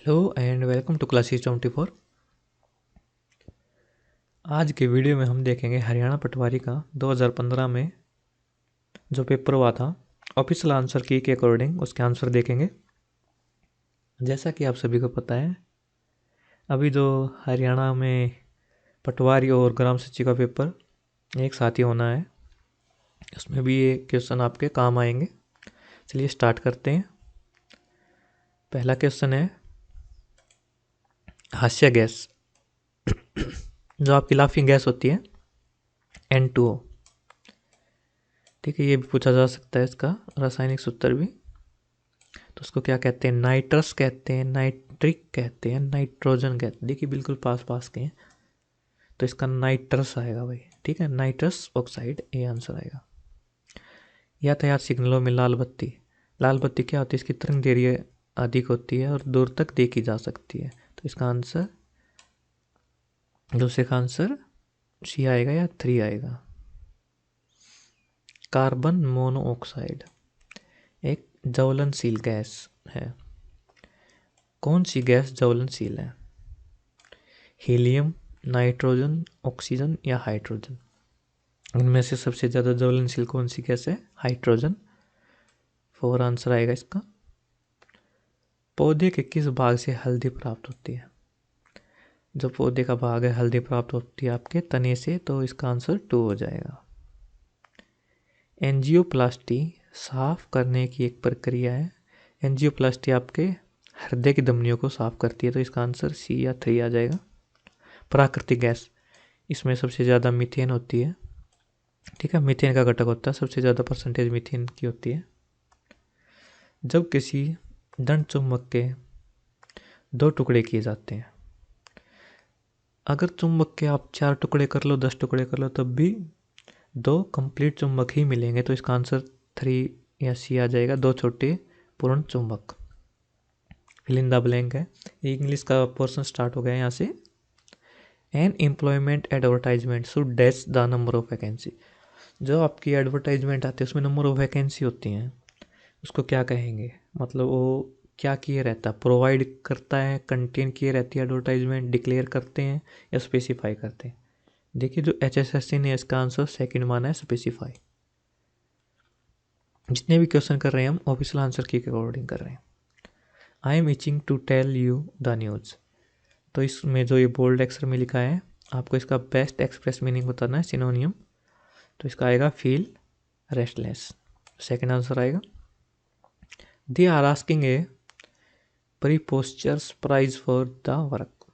Hello and welcome to classes 24। आज के video में हम देखेंगे हरियाणा पटवारी का 2015 में जो पेपर हुआ था ऑफिशियल आंसर की के अकॉर्डिंग उसके आंसर देखेंगे। जैसा कि आप सभी को पता है, अभी जो हरियाणा में पटवारी और ग्राम सचिव का पेपर एक साथ ही होना है, उसमें भी ये क्वेश्चन आपके काम आएंगे। चलिए स्टार्ट करते हैं। पहला क्वेश्चन है हास्य गैस, जो आपकी लाफिंग गैस होती है N2O। ठीक है, ये भी पूछा जा सकता है इसका रासायनिक सूत्र भी। तो उसको क्या कहते हैं? नाइट्रस कहते हैं, नाइट्रिक कहते हैं, नाइट्रोजन कहते हैं। देखिए बिल्कुल पास पास के हैं, तो इसका नाइट्रस आएगा भाई। ठीक है, नाइट्रस ऑक्साइड, ये आंसर आएगा। यातायात सिग्नलों में लाल बत्ती, लाल बत्ती क्या होती है? इसकी तरंग दैर्घ्य अधिक होती है और दूर तक देखी जा सकती है। तो इसका आंसर, दूसरे का आंसर सी आएगा या 3 आएगा। कार्बन मोनोऑक्साइड एक ज्वलनशील गैस है। कौन सी गैस ज्वलनशील है? हीलियम, नाइट्रोजन, ऑक्सीजन या हाइड्रोजन? इनमें से सबसे ज़्यादा ज्वलनशील कौन सी गैस है? हाइड्रोजन। 4 आंसर आएगा इसका। पौधे के किस भाग से हल्दी प्राप्त होती है? जो पौधे का भाग है, हल्दी प्राप्त होती है आपके तने से, तो इसका आंसर 2 हो जाएगा। एंजियोप्लास्टी साफ करने की एक प्रक्रिया है। एंजियोप्लास्टी आपके हृदय की धमनियों को साफ करती है, तो इसका आंसर सी या 3 आ जाएगा। प्राकृतिक गैस, इसमें सबसे ज़्यादा मीथेन होती है। ठीक है, मीथेन का घटक होता है, सबसे ज़्यादा परसेंटेज मीथेन की होती है। जब किसी दंड चुंबक के 2 टुकड़े किए जाते हैं, अगर चुंबक के आप 4 टुकड़े कर लो, 10 टुकड़े कर लो, तब भी 2 कंप्लीट चुंबक ही मिलेंगे, तो इसका आंसर 3 या सी आ जाएगा। 2 छोटे पूर्ण चुंबक। फिल इन द ब्लैंक है, इंग्लिश का पोर्शन स्टार्ट हो गया यहाँ से। An employment advertisement should dash the number of vacancy, जो आपकी एडवर्टाइजमेंट आती है उसमें नंबर ऑफ वैकेंसी होती हैं, उसको क्या कहेंगे? मतलब वो क्या किए रहता है? प्रोवाइड करता है, कंटेन किए रहती है एडवर्टाइजमेंट, डिक्लेयर करते हैं या स्पेसिफाई करते हैं? देखिए जो HSSC ने इसका आंसर सेकंड माना है, स्पेसिफाई। जितने भी क्वेश्चन कर रहे हैं हम ऑफिशियल आंसर की अकॉर्डिंग कर रहे हैं। I am itching to tell you the news, तो इसमें जो ये बोल्ड अक्षर में लिखा है, आपको इसका बेस्ट एक्सप्रेस मीनिंग बताना है, सिनोनियम। तो इसका आएगा फील रेस्टलेस, सेकंड आंसर आएगा। They are asking a preposterous price for the work,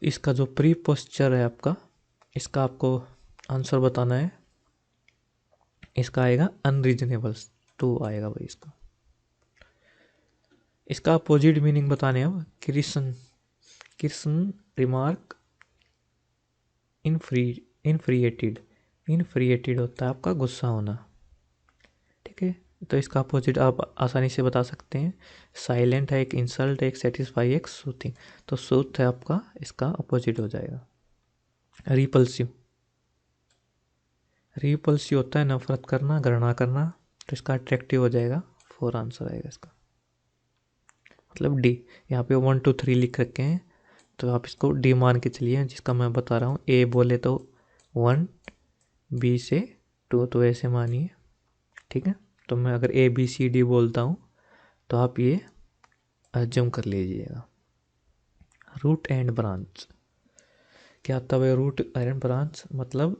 इसका जो प्रीपोस्चर है आपका, इसका आपको आंसर बताना है। इसका आएगा अनरीजनेबल्स, 2 आएगा भाई इसका। इसका अपोजिट मीनिंग बताने अब। कृष्ण, कृष्ण रिमार्क इनफ्रिएटेड, इनफ्रिएटेड होता है आपका गुस्सा होना। ठीक है, तो इसका अपोजिट आप आसानी से बता सकते हैं। साइलेंट है एक इंसल्ट, एक सेटिस्फाई, एक सूथिंग। तो सूथ है आपका, इसका अपोजिट हो जाएगा। रिपल्सिव, रिपल्सिव होता है नफरत करना, घृणा करना, तो इसका अट्रैक्टिव हो जाएगा। 4 आंसर आएगा इसका, मतलब डी। यहाँ पे 1 2 3 लिख रखे हैं, तो आप इसको डी मान के चलिए, जिसका मैं बता रहा हूँ। ए बोले तो 1, बी से 2, तो ऐसे मानिए। ठीक है, तो मैं अगर ABCD बोलता हूँ तो आप ये अज्यूम कर लीजिएगा। रूट एंड ब्रांच क्या होता है? रूट एंड ब्रांच मतलब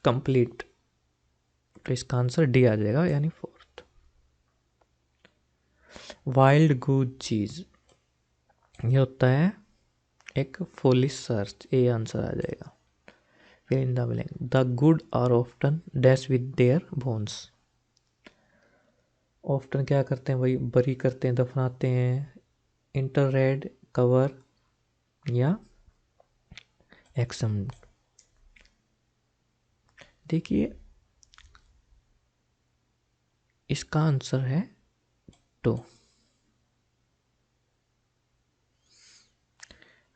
कंप्लीट, तो इसका आंसर डी आ जाएगा, यानी 4th। वाइल्ड गुड चीज, ये होता है एक फुलिश सर्च, ए आंसर आ जाएगा। फिर in the blank, the good are often dash with their bones, often क्या करते हैं भाई? बरी करते हैं, दफनाते हैं। इंटररेड, कवर या एक्सम? देखिए इसका आंसर है 2।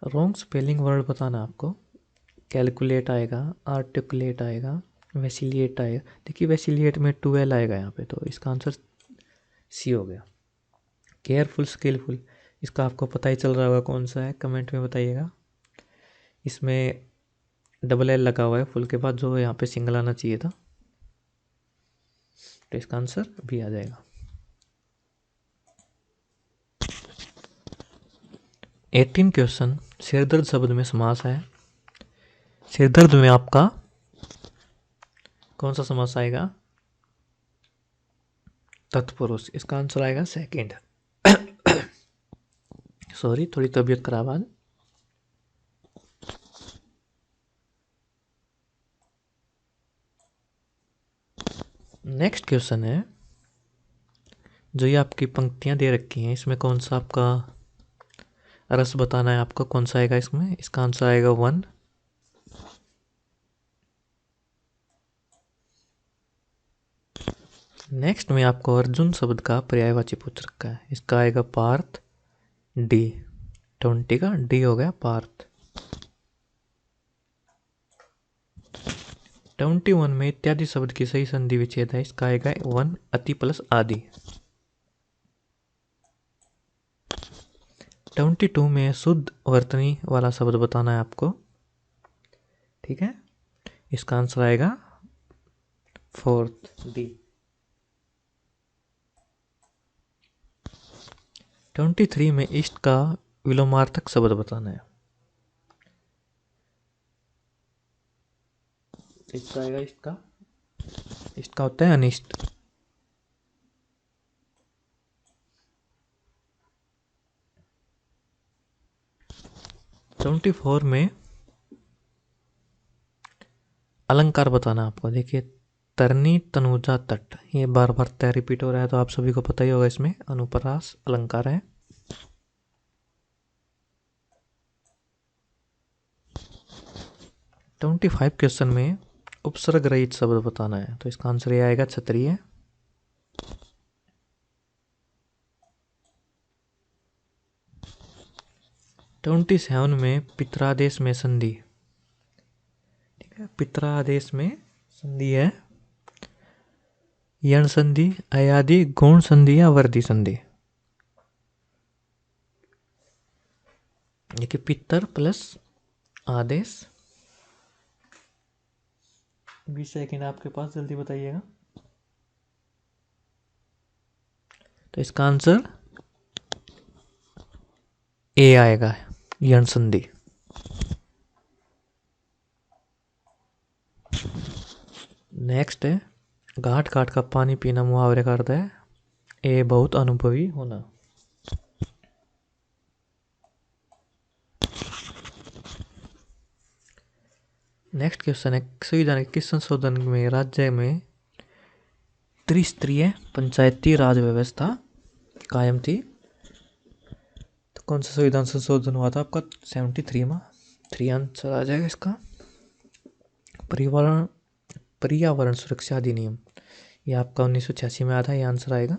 रॉन्ग स्पेलिंग वर्ड बताना आपको। कैलकुलेट आएगा, आर्टिकुलेट आएगा, वैसिलिएट आएगा। देखिए वैसिलिएट में 12 आएगा यहाँ पे, तो इसका आंसर सी हो गया। केयरफुल स्किलफुल, इसका आपको पता ही चल रहा होगा कौन सा है, कमेंट में बताइएगा। इसमें डबल एल लगा हुआ है फुल के बाद, जो यहाँ पे सिंगल आना चाहिए था, तो इसका आंसर भी आ जाएगा। 18 क्वेश्चन, सिरदर्द शब्द में समास है। सिरदर्द में आपका कौन सा समास आएगा? तत्पुरुष, इसका आंसर आएगा सेकंड। सॉरी, थोड़ी तबीयत खराब आज। नेक्स्ट क्वेश्चन है, जो ये आपकी पंक्तियां दे रखी हैं, इसमें कौन सा आपका रस बताना है आपको, कौन सा आएगा इसमें? इसका आंसर आएगा 1। नेक्स्ट में आपको अर्जुन शब्द का पर्यायवाची पूछ रखा है, इसका आएगा पार्थ, डी। 20 का डी हो गया पार्थ। 21 में इत्यादि शब्द की सही संधि विच्छेद है, इसका आएगा 1 अति प्लस आदि। 22 में शुद्ध वर्तनी वाला शब्द बताना है आपको, ठीक है, इसका आंसर आएगा 4th डी। 23 में इष्ट का विलोमार्थक शब्द बताना है, इसका आएगा इष्ट का होता है अनिष्ट। 24 में अलंकार बताना आपको, देखिए तरनी तनुजा तट, ये बार बार तय रिपीट हो रहा है तो आप सभी को पता ही होगा, इसमें अनुप्रास अलंकार है। 25 क्वेश्चन में उपसर्ग रहित शब्द बताना है, तो इसका आंसर ये आएगा क्षत्रिय। 27 में पित्रादेश में संधि, ठीक है, पित्रादेश में संधि है यण संधि, अयादि, गौण संधि या वर्दी संधि। देखिए पितर प्लस आदेश। 20 सेकेंड आपके पास, जल्दी बताइएगा। तो इसका आंसर ए आएगा, यण संधि। नेक्स्ट है, घाट घाट का पानी पीना मुहावरे का अर्थ है ए बहुत अनुभवी होना। नेक्स्ट क्वेश्चन है, संविधान के किस संशोधन में राज्य में त्रिस्तरीय पंचायती राज व्यवस्था कायम थी? तो कौन सा संविधान संशोधन हुआ था आपका? 73 में। 3 आंसर आ जाएगा इसका। पर्यावरण सुरक्षा अधिनियम, ये आपका 1986 में आया था, ये आंसर आएगा।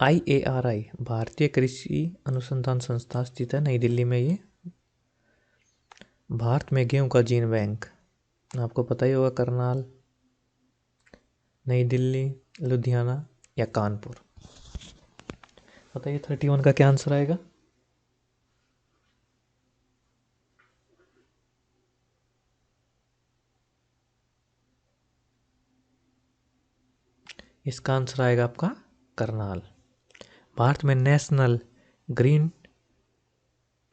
IARI, भारतीय कृषि अनुसंधान संस्था स्थित है नई दिल्ली में। ये भारत में गेहूं का जीन बैंक, आपको पता ही होगा, करनाल, नई दिल्ली, लुधियाना या कानपुर। बताइए 31 का क्या आंसर आएगा? इसका आंसर आएगा आपका करनाल। भारत में नेशनल ग्रीन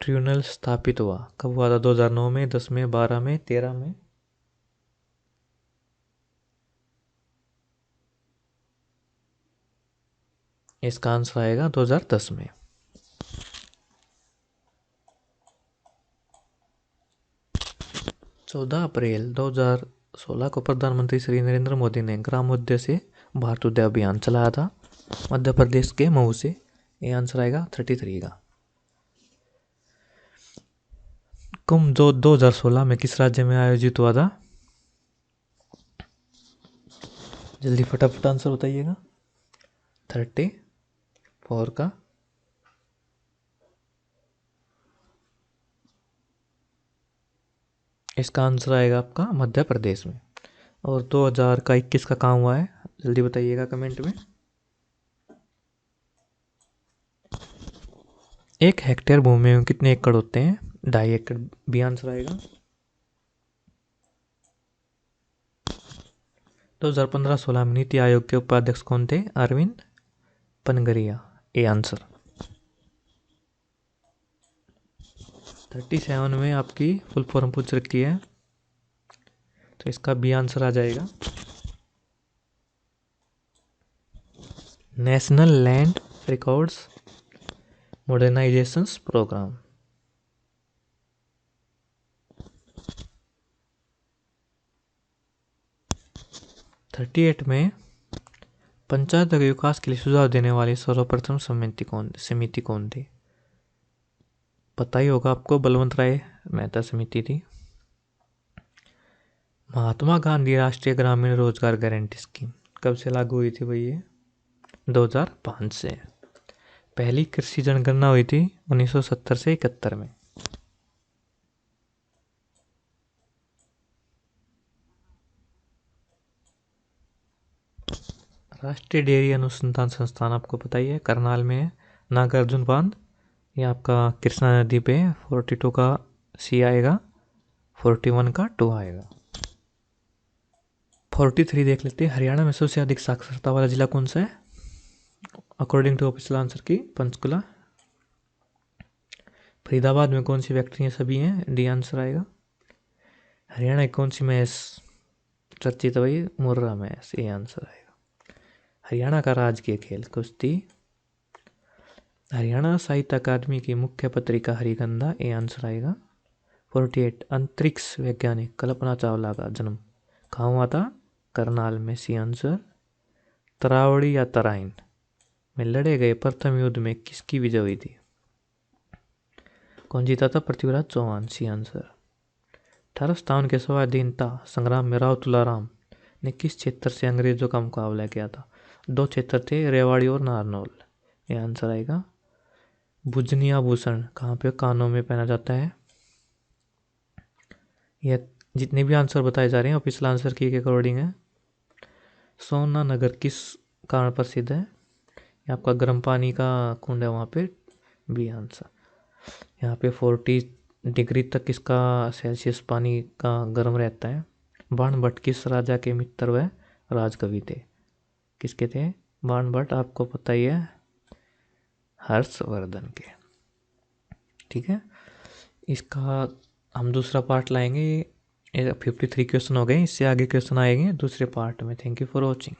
ट्रिब्यूनल स्थापित हुआ, कब हुआ था? 2009 में, 10 में, 12 में, 13 में? इसका आंसर आएगा 2010 में। 14 अप्रैल 2016 को प्रधानमंत्री श्री नरेंद्र मोदी ने ग्रामोदय से भारतोदय अभियान चलाया था, मध्य प्रदेश के मऊ से। ये आंसर आएगा 33 का। कुंभ जो 2016 में किस राज्य में आयोजित हुआ था? जल्दी फटाफट आंसर बताइएगा। 34 का इसका आंसर आएगा आपका मध्य प्रदेश में। और 2021 का कहाँ हुआ है, जल्दी बताइएगा कमेंट में। एक हेक्टेयर भूमि में कितने एकड़ होते हैं? 2.5 एकड़ भी आंसर आएगा। 2015-16 में नीति आयोग के उपाध्यक्ष कौन थे? Arvind पनगरिया, A answer. 37 में आपकी फुल फॉर्म पूछ रखी है, तो इसका बी आंसर आ जाएगा। National land records modernization programme. Thirty eight में पंचायत के विकास के लिए सुझाव देने वाली सर्वप्रथम समिति कौन थी? पता ही होगा आपको, बलवंत राय मेहता समिति थी। महात्मा गांधी राष्ट्रीय ग्रामीण रोजगार गारंटी स्कीम कब से लागू हुई थी भाई? ये 2005 से। पहली कृषि जनगणना हुई थी 1970 से 71 में। राष्ट्रीय डेयरी अनुसंधान संस्थान आपको पता ही है, करनाल में है। नागार्जुन बांध ये आपका कृष्णा नदी पे 42 का सी आएगा, 41 का 2 आएगा। 43 देख लेते हैं। हरियाणा में सबसे अधिक साक्षरता वाला जिला कौन सा है? अकॉर्डिंग टू ऑफिशियल आंसर की पंचकुला। फरीदाबाद में कौन सी फैक्ट्रियाँ सभी हैं? डी आंसर आएगा। हरियाणा की कौन सी मैस चर्चित है भाई? मुर्रा मैस, ए आंसर आएगा। हरियाणा का राजकीय खेल कुश्ती। हरियाणा साहित्य अकादमी की मुख्य पत्रिका हरिकंदा, ए आंसर आएगा। 48 अंतरिक्ष वैज्ञानिक कल्पना चावला का जन्म कहाँ हुआ था? करनाल में, सी आंसर। तरावड़ी या तराइन में लड़े गए प्रथम युद्ध में किसकी विजय हुई थी? कौन जीता था? Prithviraj Chauhan, C answer. 1857 के स्वाधीनता संग्राम में राव तुलाराम ने किस क्षेत्र से अंग्रेजों का मुकाबला किया था? 2 क्षेत्र थे, रेवाड़ी और नारनौल, ये आंसर आएगा। भुजनी आभूषण कहाँ पे कानों में पहना जाता है? यह जितने भी आंसर बताए जा रहे हैं ऑफिशियल आंसर की अकॉर्डिंग है। सोना नगर किस कारण प्रसिद्ध है? ये आपका गर्म पानी का कुंड है वहाँ पे, बी आंसर। यहाँ पे 40 डिग्री तक इसका सेल्सियस पानी का गर्म रहता है। बाणभट्ट किस राजा के मित्र व राजकवि थे? किसके थे बाणभट्ट? आपको पता ही है, हर्षवर्धन के। ठीक है, इसका हम दूसरा पार्ट लाएंगे। 53 क्वेश्चन हो गए, इससे आगे क्वेश्चन आएंगे दूसरे पार्ट में। Thank you for watching.